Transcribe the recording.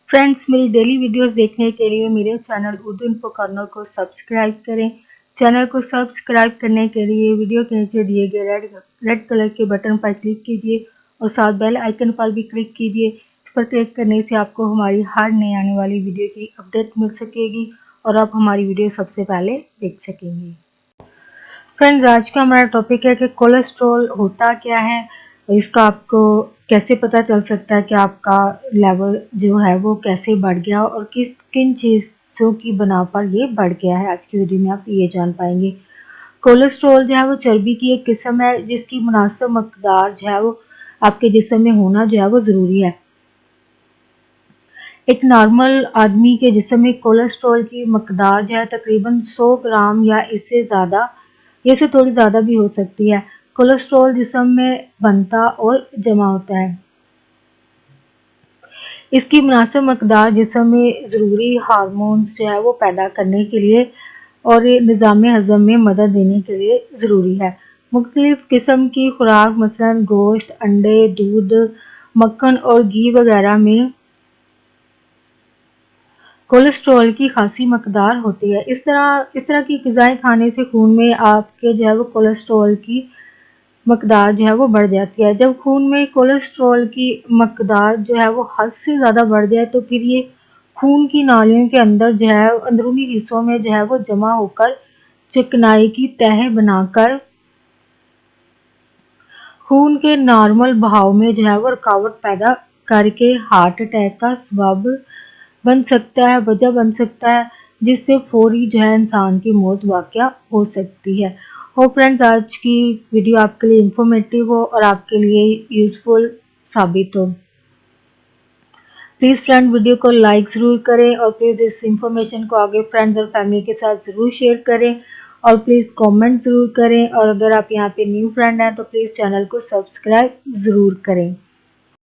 Friends, मेरी daily videos देखने के लिए मेरे चैनल उर्दू इन्फो कॉर्नर को सब्सक्राइब करें। चैनल को सब्सक्राइब करने के लिए वीडियो के नीचे दिए गए रेड कलर के बटन पर क्लिक कीजिए और साथ बेल आइकन पर भी क्लिक कीजिए। इस पर क्लिक करने से आपको हमारी हर नई आने वाली वीडियो की अपडेट मिल सकेगी और आप हमारी वीडियो सबसे पहले देख सकेंगे। फ्रेंड्स, आज का हमारा टॉपिक है कि कोलेस्ट्रॉल होता क्या है, इसका आपको कैसे पता चल सकता है कि आपका लेवल जो है वो कैसे बढ़ गया और किन चीज़ों की बना पर ये बढ़ गया है। आज की वीडियो में आप ये जान पाएंगे। कोलेस्ट्रॉल जो है वो चर्बी की एक किस्म है जिसकी मुनासिब मकदार जो है वो आपके जिस्म में होना जो है वो ज़रूरी है। एक नॉर्मल आदमी के जिस्म में कोलेस्ट्रॉल की मकदार जो है तकरीबन 100 ग्राम या इससे ज़्यादा, ये से थोड़ी ज़्यादा भी हो सकती है। कोलेस्ट्रॉल जिस्म में बनता और जमा होता है। इसकी मुनासिब मकदार जिस्म में ज़रूरी हार्मोन्स जो है वो पैदा करने के लिए और निज़ाम हज़म में मदद देने के लिए ज़रूरी है। मुख्तलिफ़ किस्म की खुराक मसलन गोश्त, अंडे, दूध, मक्खन और घी वगैरह में कोलेस्ट्रॉल की खासी मकदार होती है। इस तरह की ग़िज़ाएँ खाने से खून में आपके जो है वो कोलेस्ट्रॉल की मकदार जो है वो बढ़ जाती है। जब खून में कोलेस्ट्रॉल की मकदार जो है वो हद से ज़्यादा बढ़ जाए तो फिर ये खून की नालियों के अंदर जो है अंदरूनी हिस्सों में जो है वो जमा होकर चिकनाई की तह बनाकर खून के नॉर्मल बहाव में जो है वो रुकावट पैदा करके हार्ट अटैक का सबब बन सकता है, वजह बन सकता है, जिससे फौरी जो है इंसान की मौत वाक़या हो सकती है। होप फ्रेंड्स, आज की वीडियो आपके लिए इंफॉर्मेटिव हो और आपके लिए यूज़फुल साबित हो। प्लीज़ फ्रेंड, वीडियो को लाइक ज़रूर करें और प्लीज़ इस इंफॉर्मेशन को आगे फ्रेंड्स और फैमिली के साथ ज़रूर शेयर करें और प्लीज़ कमेंट ज़रूर करें। और अगर आप यहाँ पे न्यू फ्रेंड हैं तो प्लीज़ चैनल को सब्सक्राइब ज़रूर करें।